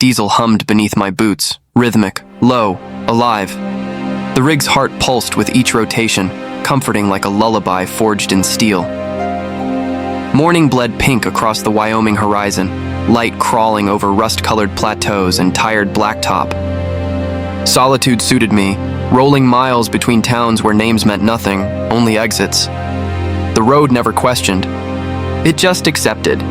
Diesel hummed beneath my boots, rhythmic, low, alive. The rig's heart pulsed with each rotation, comforting like a lullaby forged in steel. Morning bled pink across the Wyoming horizon, light crawling over rust-colored plateaus and tired blacktop. Solitude suited me, rolling miles between towns where names meant nothing, only exits. The road never questioned. It just accepted.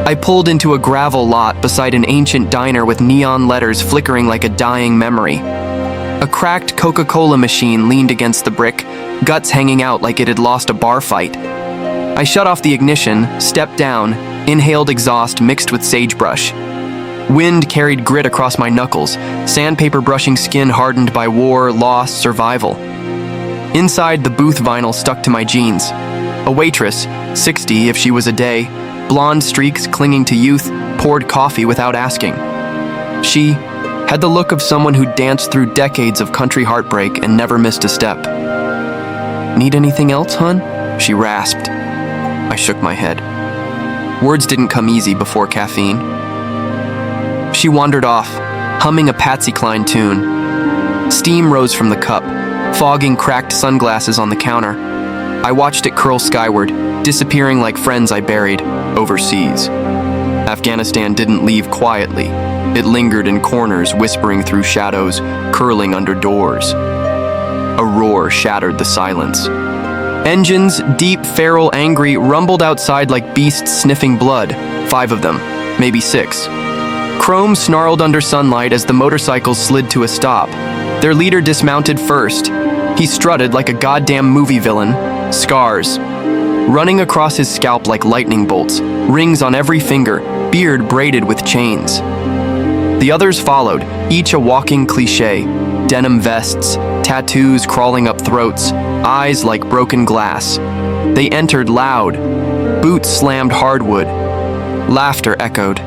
I pulled into a gravel lot beside an ancient diner with neon letters flickering like a dying memory. A cracked Coca-Cola machine leaned against the brick, guts hanging out like it had lost a bar fight. I shut off the ignition, stepped down, inhaled exhaust mixed with sagebrush. Wind carried grit across my knuckles, sandpaper brushing skin hardened by war, loss, survival. Inside, the booth vinyl stuck to my jeans. A waitress, 60 if she was a day, blonde streaks clinging to youth, poured coffee without asking. She had the look of someone who danced through decades of country heartbreak and never missed a step. "Need anything else, hun?" she rasped. I shook my head. Words didn't come easy before caffeine. She wandered off, humming a Patsy Cline tune. Steam rose from the cup, fogging cracked sunglasses on the counter. I watched it curl skyward, disappearing like friends I buried overseas. Afghanistan didn't leave quietly. It lingered in corners, whispering through shadows, curling under doors. A roar shattered the silence. Engines, deep, feral, angry, rumbled outside like beasts sniffing blood. 5 of them, maybe 6. Chrome snarled under sunlight as the motorcycles slid to a stop. Their leader dismounted first. He strutted like a goddamn movie villain. Scars running across his scalp like lightning bolts, rings on every finger, beard braided with chains. The others followed, each a walking cliché. Denim vests, tattoos crawling up throats, eyes like broken glass. They entered loud. Boots slammed hardwood. Laughter echoed.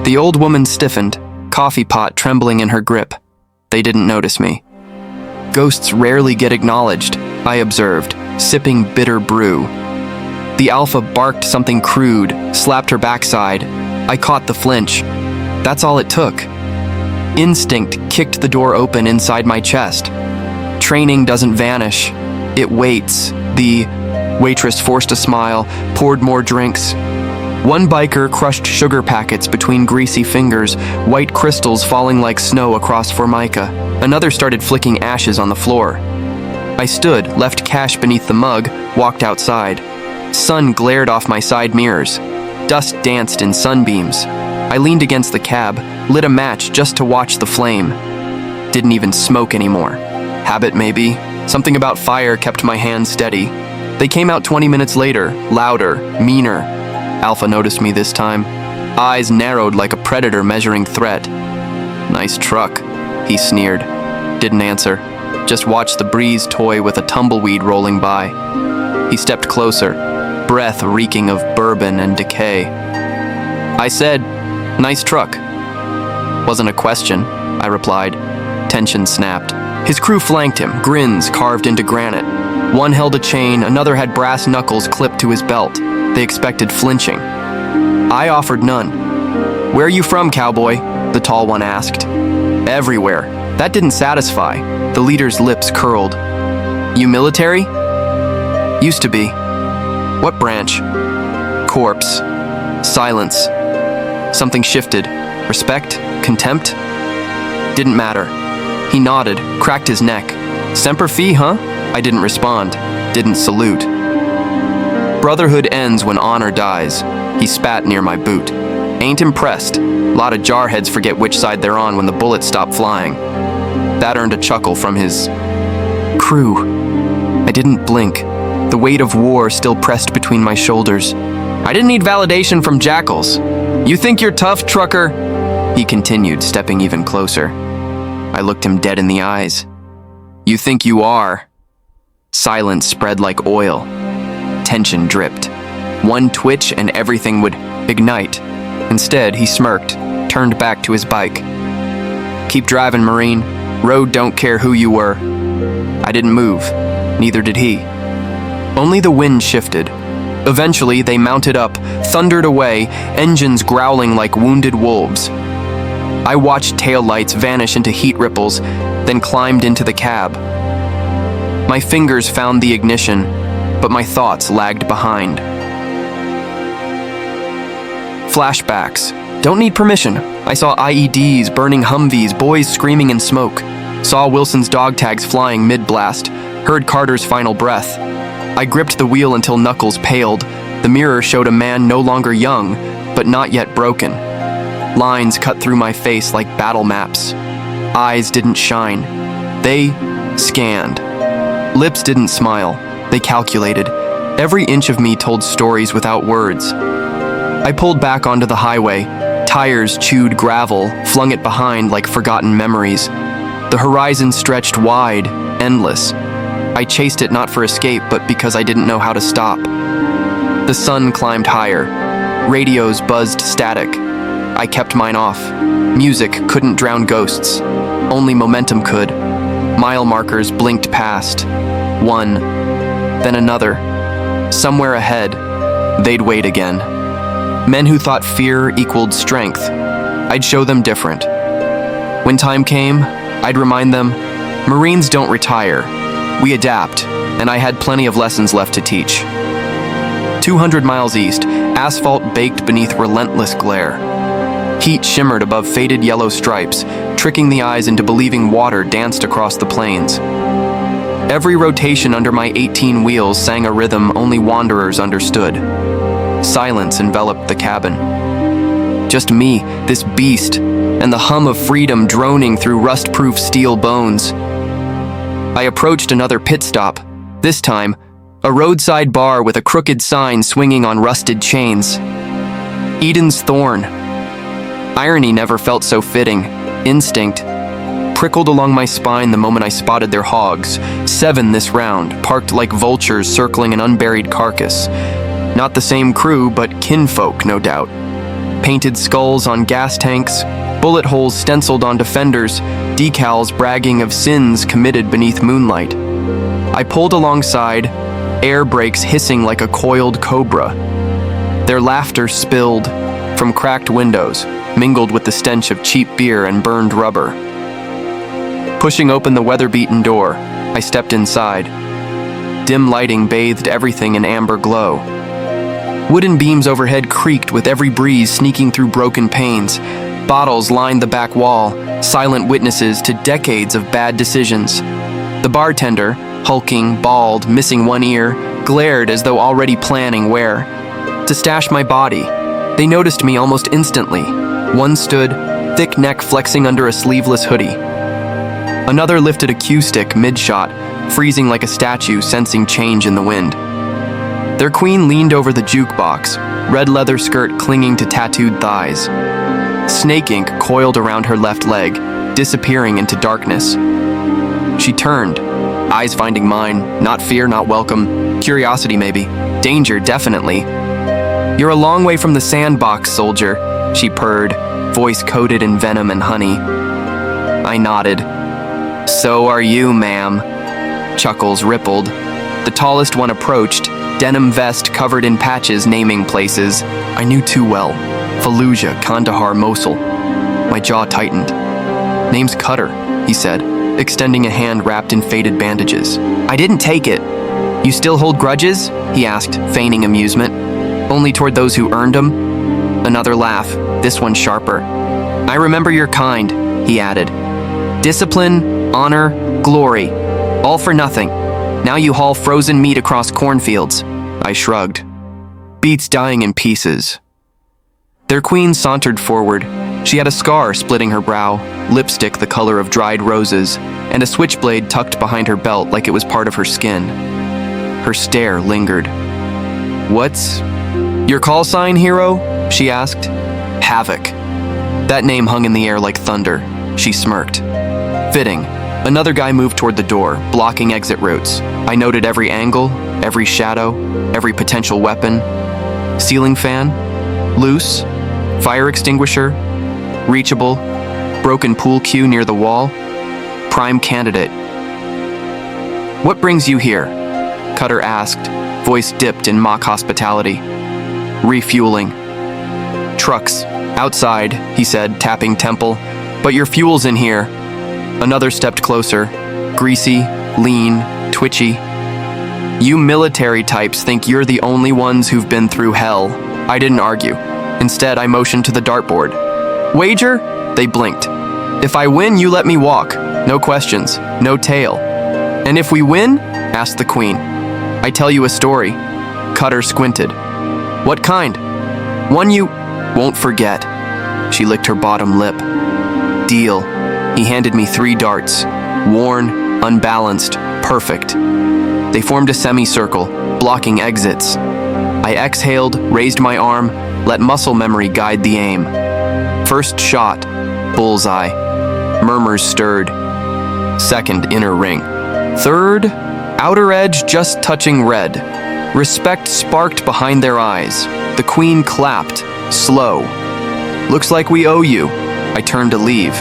The old woman stiffened, coffee pot trembling in her grip. They didn't notice me. Ghosts rarely get acknowledged, I observed, sipping bitter brew. The alpha barked something crude, slapped her backside. I caught the flinch. That's all it took. Instinct kicked the door open inside my chest. Training doesn't vanish. It waits. The waitress forced a smile, poured more drinks. One biker crushed sugar packets between greasy fingers, white crystals falling like snow across Formica. Another started flicking ashes on the floor. I stood, left cash beneath the mug, walked outside. Sun glared off my side mirrors. Dust danced in sunbeams. I leaned against the cab, lit a match just to watch the flame. Didn't even smoke anymore. Habit, maybe. Something about fire kept my hands steady. They came out 20 minutes later, louder, meaner. Alpha noticed me this time. Eyes narrowed like a predator measuring threat. "Nice truck," he sneered. Didn't answer. Just watched the breeze toy with a tumbleweed rolling by. He stepped closer, breath reeking of bourbon and decay. I said, "Nice truck." Wasn't a question, I replied. Tension snapped. His crew flanked him, grins carved into granite. One held a chain, another had brass knuckles clipped to his belt. They expected flinching. I offered none. "Where are you from, cowboy?" the tall one asked. "Everywhere." That didn't satisfy. The leader's lips curled. "You military?" "Used to be." "What branch?" "Corpse." Silence. Something shifted. Respect? Contempt? Didn't matter. He nodded, cracked his neck. "Semper Fi, huh?" I didn't respond. Didn't salute. "Brotherhood ends when honor dies." He spat near my boot. "Ain't impressed. Lot of jarheads forget which side they're on when the bullets stop flying." That earned a chuckle from his crew. I didn't blink. The weight of war still pressed between my shoulders. "I didn't need validation from jackals. You think you're tough, trucker?" He continued, stepping even closer. I looked him dead in the eyes. "You think you are?" Silence spread like oil. Tension dripped. One twitch and everything would ignite. Instead, he smirked, turned back to his bike. "Keep driving, Marine. Road don't care who you were." I didn't move. Neither did he. Only the wind shifted. Eventually, they mounted up, thundered away, engines growling like wounded wolves. I watched taillights vanish into heat ripples, then climbed into the cab. My fingers found the ignition, but my thoughts lagged behind. Flashbacks. Don't need permission. I saw IEDs, burning Humvees, boys screaming in smoke. Saw Wilson's dog tags flying mid-blast. Heard Carter's final breath. I gripped the wheel until knuckles paled. The mirror showed a man no longer young, but not yet broken. Lines cut through my face like battle maps. Eyes didn't shine. They scanned. Lips didn't smile. They calculated. Every inch of me told stories without words. I pulled back onto the highway. Tires chewed gravel, flung it behind like forgotten memories. The horizon stretched wide, endless. I chased it not for escape, but because I didn't know how to stop. The sun climbed higher. Radios buzzed static. I kept mine off. Music couldn't drown ghosts. Only momentum could. Mile markers blinked past. One, then another. Somewhere ahead, they'd wait again. Men who thought fear equaled strength. I'd show them different. When time came, I'd remind them, Marines don't retire. We adapt, and I had plenty of lessons left to teach. 200 miles east, asphalt baked beneath relentless glare. Heat shimmered above faded yellow stripes, tricking the eyes into believing water danced across the plains. Every rotation under my 18 wheels sang a rhythm only wanderers understood. Silence enveloped the cabin. Just me, this beast, and the hum of freedom droning through rust-proof steel bones. I approached another pit stop. This time, a roadside bar with a crooked sign swinging on rusted chains. Eden's Thorn. Irony never felt so fitting. Instinct prickled along my spine the moment I spotted their hogs. 7 this round, parked like vultures circling an unburied carcass. Not the same crew, but kinfolk, no doubt. Painted skulls on gas tanks, bullet holes stenciled onto fenders, decals bragging of sins committed beneath moonlight. I pulled alongside, air brakes hissing like a coiled cobra. Their laughter spilled from cracked windows, mingled with the stench of cheap beer and burned rubber. Pushing open the weather-beaten door, I stepped inside. Dim lighting bathed everything in amber glow. Wooden beams overhead creaked with every breeze sneaking through broken panes. Bottles lined the back wall, silent witnesses to decades of bad decisions. The bartender, hulking, bald, missing one ear, glared as though already planning where to stash my body. They noticed me almost instantly. One stood, thick neck flexing under a sleeveless hoodie. Another lifted a cue stick mid-shot, freezing like a statue sensing change in the wind. Their queen leaned over the jukebox, red leather skirt clinging to tattooed thighs. Snake ink coiled around her left leg, disappearing into darkness. She turned, eyes finding mine, not fear, not welcome, curiosity maybe, danger definitely. You're a long way from the sandbox, soldier, she purred, voice coated in venom and honey. I nodded. So are you, ma'am. Chuckles rippled. The tallest one approached, denim vest covered in patches naming places. I knew too well. Fallujah, Kandahar, Mosul. My jaw tightened. Name's Cutter, he said, extending a hand wrapped in faded bandages. I didn't take it. You still hold grudges? He asked, feigning amusement. Only toward those who earned them? Another laugh, this one sharper. I remember your kind, he added. Discipline, honor, glory, all for nothing. Now you haul frozen meat across cornfields. I shrugged. Beats dying in pieces. Their queen sauntered forward. She had a scar splitting her brow, lipstick the color of dried roses, and a switchblade tucked behind her belt like it was part of her skin. Her stare lingered. What's your call sign, hero? She asked. Havoc. That name hung in the air like thunder. She smirked. Fitting. Another guy moved toward the door, blocking exit routes. I noted every angle, every shadow, every potential weapon. Ceiling fan? Loose? Fire extinguisher? Reachable? Broken pool cue near the wall? Prime candidate. What brings you here? Cutter asked, voice dipped in mock hospitality. Refueling. Trucks. Outside, he said, tapping temple. But your fuel's in here. Another stepped closer. Greasy, lean, twitchy. You military types think you're the only ones who've been through hell. I didn't argue. Instead, I motioned to the dartboard. Wager? They blinked. If I win, you let me walk. No questions. No tale. And if we win? Asked the queen. I tell you a story. Cutter squinted. What kind? One you won't forget. She licked her bottom lip. Deal. He handed me 3 darts. Worn, unbalanced, perfect. They formed a semicircle, blocking exits. I exhaled, raised my arm, let muscle memory guide the aim. First shot, bullseye. Murmurs stirred. Second, inner ring. Third, outer edge just touching red. Respect sparked behind their eyes. The queen clapped, slow. Looks like we owe you. I turned to leave.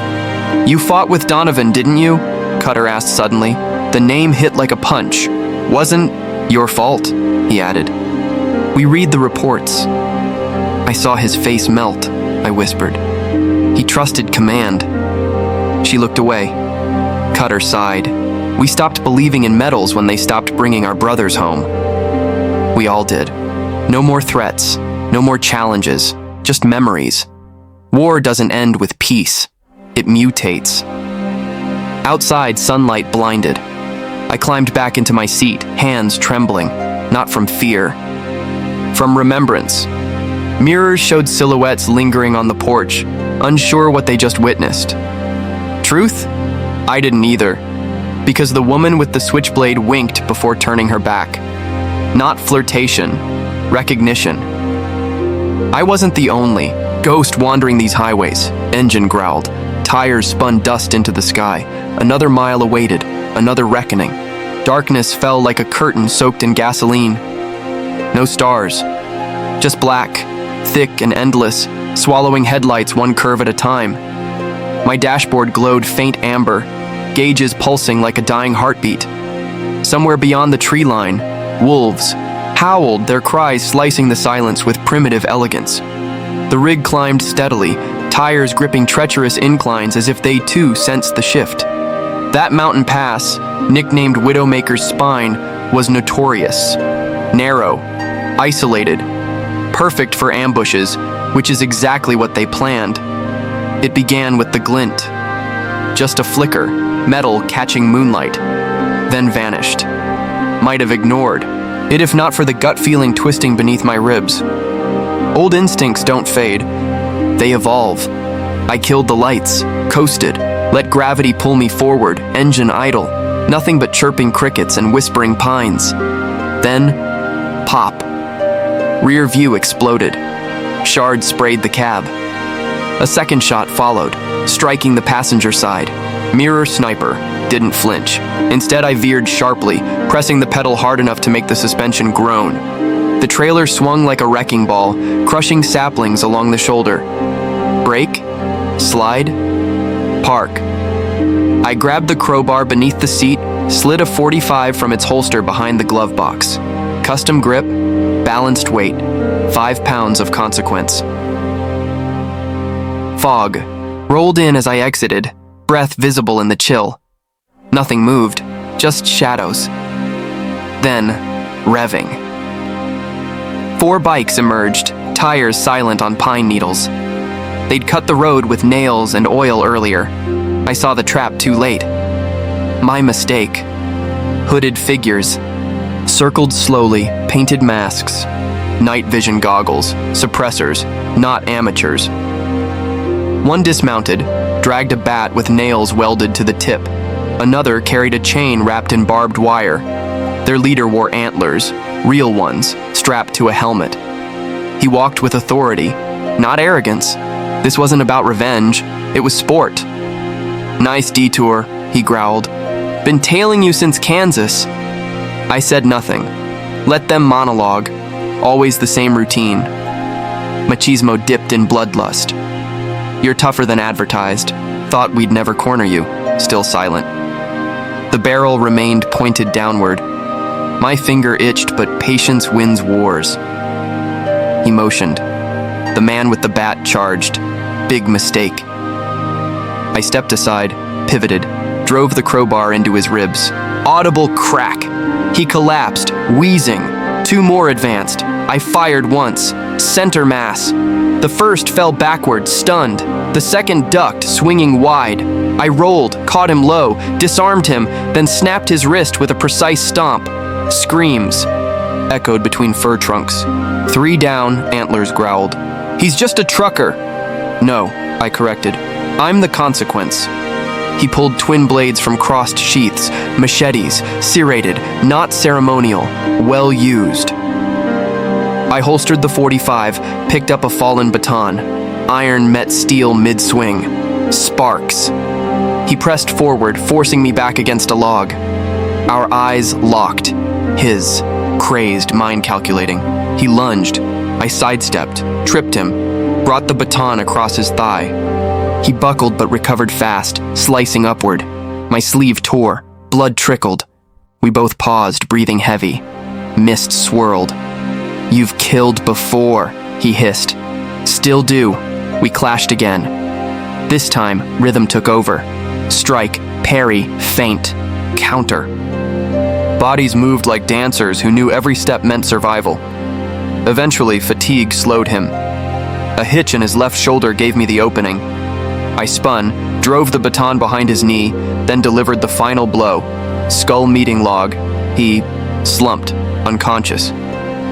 You fought with Donovan, didn't you? Cutter asked suddenly. The name hit like a punch. Wasn't your fault, he added. We read the reports. I saw his face melt, I whispered. He trusted command. She looked away. Cutter sighed. We stopped believing in medals when they stopped bringing our brothers home. We all did. No more threats, no more challenges, just memories. War doesn't end with peace. It mutates. Outside, sunlight blinded. I climbed back into my seat, hands trembling, not from fear, from remembrance. Mirrors showed silhouettes lingering on the porch, unsure what they just witnessed. Truth? I didn't either, because the woman with the switchblade winked before turning her back. Not flirtation, recognition. I wasn't the only ghost wandering these highways. Engine growled. Tires spun dust into the sky. Another mile awaited, another reckoning. Darkness fell like a curtain soaked in gasoline. No stars, just black, thick and endless, swallowing headlights one curve at a time. My dashboard glowed faint amber, gauges pulsing like a dying heartbeat. Somewhere beyond the tree line, wolves howled, their cries slicing the silence with primitive elegance. The rig climbed steadily, tires gripping treacherous inclines as if they too sensed the shift. That mountain pass, nicknamed Widowmaker's Spine, was notorious. Narrow, isolated, perfect for ambushes, which is exactly what they planned. It began with the glint. Just a flicker, metal catching moonlight, then vanished. Might have ignored it if not for the gut feeling twisting beneath my ribs. Old instincts don't fade, they evolve. I killed the lights, coasted, let gravity pull me forward, engine idle, nothing but chirping crickets and whispering pines. Then, pop. Rear view exploded. Shards sprayed the cab. A second shot followed, striking the passenger side. Mirror sniper, didn't flinch. Instead, I veered sharply, pressing the pedal hard enough to make the suspension groan. The trailer swung like a wrecking ball, crushing saplings along the shoulder. Brake, slide, park. I grabbed the crowbar beneath the seat, slid a .45 from its holster behind the glove box. Custom grip, balanced weight, 5 pounds of consequence. Fog rolled in as I exited, breath visible in the chill. Nothing moved, just shadows. Then, revving. 4 bikes emerged, tires silent on pine needles. They'd cut the road with nails and oil earlier. I saw the trap too late. My mistake. Hooded figures. Circled slowly, painted masks. Night vision goggles, suppressors, not amateurs. One dismounted, dragged a bat with nails welded to the tip. Another carried a chain wrapped in barbed wire. Their leader wore antlers, real ones, strapped to a helmet. He walked with authority, not arrogance. This wasn't about revenge, it was sport. Nice detour, he growled. Been tailing you since Kansas. I said nothing. Let them monologue. Always the same routine. Machismo dipped in bloodlust. You're tougher than advertised. Thought we'd never corner you. Still silent. The barrel remained pointed downward. My finger itched, but patience wins wars. He motioned. The man with the bat charged. Big mistake. I stepped aside, pivoted, drove the crowbar into his ribs. Audible crack. He collapsed, wheezing. Two more advanced. I fired once. Center mass. The first fell backward, stunned. The second ducked, swinging wide. I rolled, caught him low, disarmed him, then snapped his wrist with a precise stomp. Screams echoed between fir trunks. 3 down, antlers growled. He's just a trucker. No, I corrected. I'm the consequence. He pulled twin blades from crossed sheaths, machetes, serrated, not ceremonial, well used. I holstered the .45, picked up a fallen baton. Iron met steel mid-swing. Sparks. He pressed forward, forcing me back against a log. Our eyes locked. His, crazed, mind-calculating. He lunged. I sidestepped, tripped him, brought the baton across his thigh. He buckled but recovered fast, slicing upward. My sleeve tore. Blood trickled. We both paused, breathing heavy. Mist swirled. You've killed before, he hissed. Still do. We clashed again. This time, rhythm took over. Strike, parry, feint, counter. Bodies moved like dancers who knew every step meant survival. Eventually, fatigue slowed him. A hitch in his left shoulder gave me the opening. I spun, drove the baton behind his knee, then delivered the final blow. Skull meeting log. He slumped, unconscious.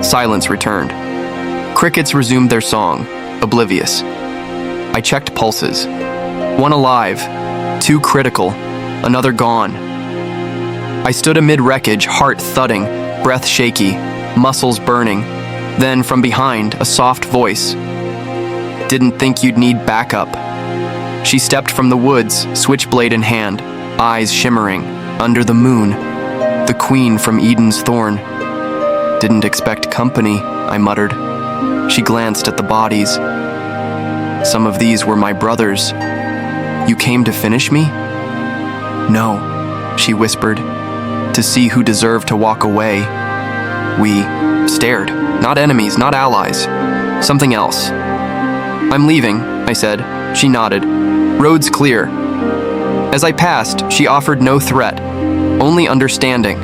Silence returned. Crickets resumed their song, oblivious. I checked pulses. One alive, 2 critical, another gone. I stood amid wreckage, heart thudding, breath shaky, muscles burning. Then, from behind, a soft voice. Didn't think you'd need backup. She stepped from the woods, switchblade in hand, eyes shimmering, under the moon. The queen from Eden's thorn. Didn't expect company, I muttered. She glanced at the bodies. Some of these were my brothers. You came to finish me? No, she whispered, to see who deserved to walk away. We stared, not enemies, not allies, something else. I'm leaving, I said. She nodded. Road's clear. As I passed, she offered no threat, only understanding.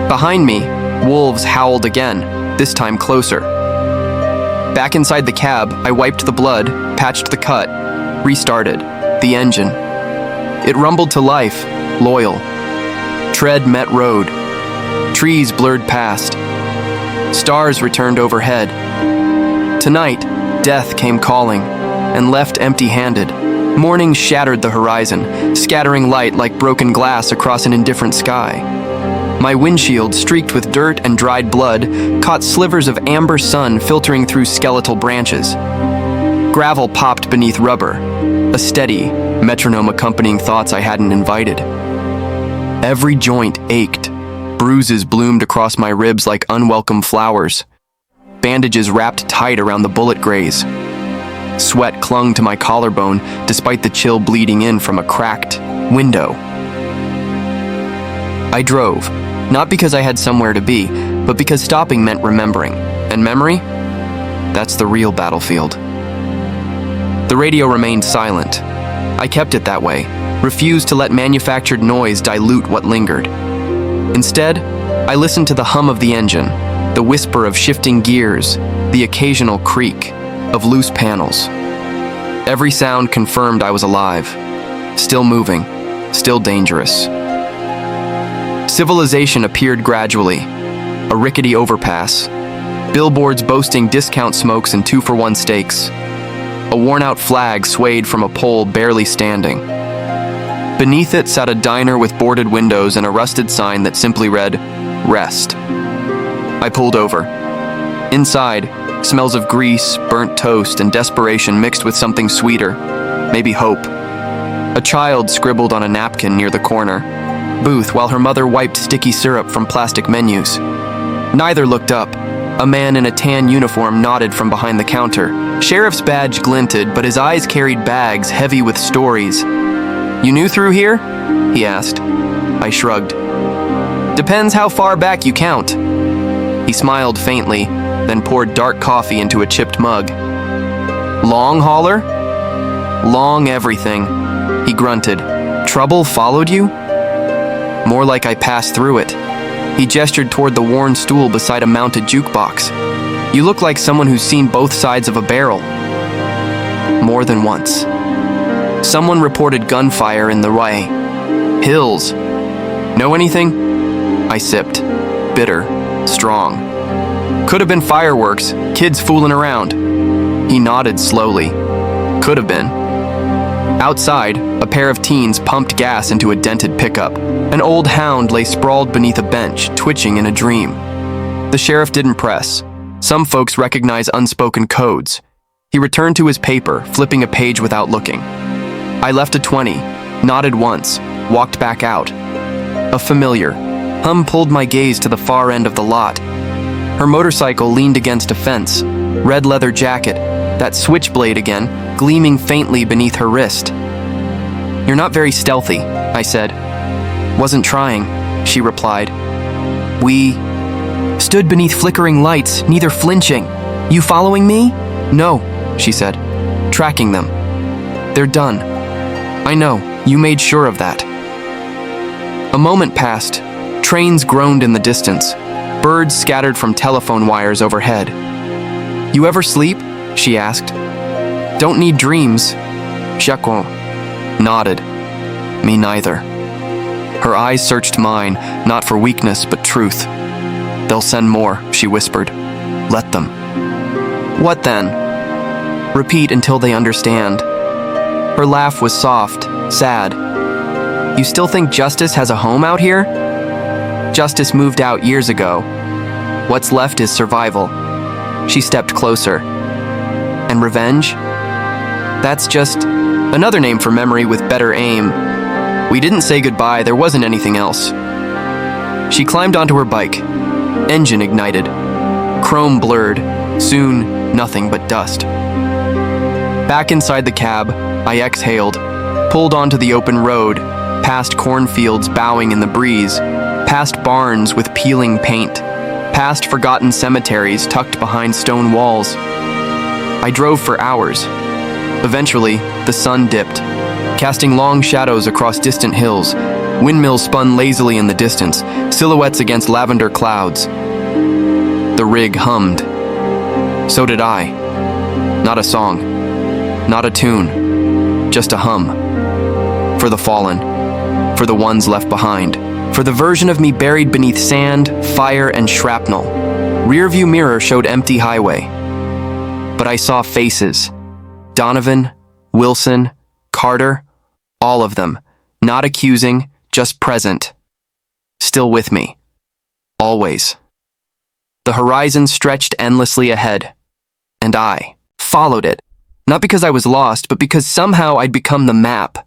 Behind me, wolves howled again, this time closer. Back inside the cab, I wiped the blood, patched the cut, restarted, the engine. It rumbled to life, loyal. Tread met road. Trees blurred past. Stars returned overhead. Tonight, death came calling, and left empty-handed. Morning shattered the horizon, scattering light like broken glass across an indifferent sky. My windshield, streaked with dirt and dried blood, caught slivers of amber sun filtering through skeletal branches. Gravel popped beneath rubber, a steady metronome accompanying thoughts I hadn't invited. Every joint ached. Bruises bloomed across my ribs like unwelcome flowers. Bandages wrapped tight around the bullet graze. Sweat clung to my collarbone despite the chill bleeding in from a cracked window. I drove, not because I had somewhere to be, but because stopping meant remembering. And memory? That's the real battlefield. The radio remained silent. I kept it that way, refused to let manufactured noise dilute what lingered. Instead, I listened to the hum of the engine, the whisper of shifting gears, the occasional creak of loose panels. Every sound confirmed I was alive, still moving, still dangerous. Civilization appeared gradually, a rickety overpass, billboards boasting discount smokes and 2-for-1 steaks. A worn-out flag swayed from a pole barely standing. Beneath it sat a diner with boarded windows and a rusted sign that simply read, "Rest." I pulled over. Inside, smells of grease, burnt toast, and desperation mixed with something sweeter, maybe hope. A child scribbled on a napkin near the corner booth while her mother wiped sticky syrup from plastic menus. Neither looked up. A man in a tan uniform nodded from behind the counter. Sheriff's badge glinted, but his eyes carried bags heavy with stories. "You new through here?" he asked. I shrugged. Depends how far back you count. He smiled faintly, then poured dark coffee into a chipped mug. Long hauler? Long everything, he grunted. Trouble followed you? More like I passed through it. He gestured toward the worn stool beside a mounted jukebox. You look like someone who's seen both sides of a barrel. More than once. Someone reported gunfire in the way. Hills. Know anything? I sipped. Bitter. Strong. Could have been fireworks, kids fooling around. He nodded slowly. Could have been. Outside, a pair of teens pumped gas into a dented pickup. An old hound lay sprawled beneath a bench, twitching in a dream. The sheriff didn't press. Some folks recognize unspoken codes. He returned to his paper, flipping a page without looking. I left a 20, nodded once, walked back out. A familiar. Hum pulled my gaze to the far end of the lot. Her motorcycle leaned against a fence, red leather jacket, that switchblade again, gleaming faintly beneath her wrist. You're not very stealthy, I said. Wasn't trying, she replied. We stood beneath flickering lights, neither flinching. You following me? No, she said. Tracking them. They're done. I know, you made sure of that. A moment passed. Trains groaned in the distance. Birds scattered from telephone wires overhead. You ever sleep? She asked. Don't need dreams. Jacques nodded. Me neither. Her eyes searched mine, not for weakness, but truth. They'll send more, she whispered. Let them. What then? Repeat until they understand. Her laugh was soft, sad. You still think justice has a home out here? Justice moved out years ago. What's left is survival. She stepped closer. And revenge? That's just another name for memory with better aim. We didn't say goodbye, there wasn't anything else. She climbed onto her bike. Engine ignited. Chrome blurred. Soon, nothing but dust. Back inside the cab, I exhaled, pulled onto the open road, past cornfields bowing in the breeze, past barns with peeling paint, past forgotten cemeteries tucked behind stone walls. I drove for hours. Eventually, the sun dipped, casting long shadows across distant hills. Windmills spun lazily in the distance, silhouettes against lavender clouds. The rig hummed. So did I. Not a song, not a tune, just a hum. For the fallen, for the ones left behind, for the version of me buried beneath sand, fire, and shrapnel. Rearview mirror showed empty highway. But I saw faces. Donovan, Wilson, Carter, all of them, not accusing, just present. Still with me. Always. The horizon stretched endlessly ahead. And I followed it. Not because I was lost, but because somehow I'd become the map.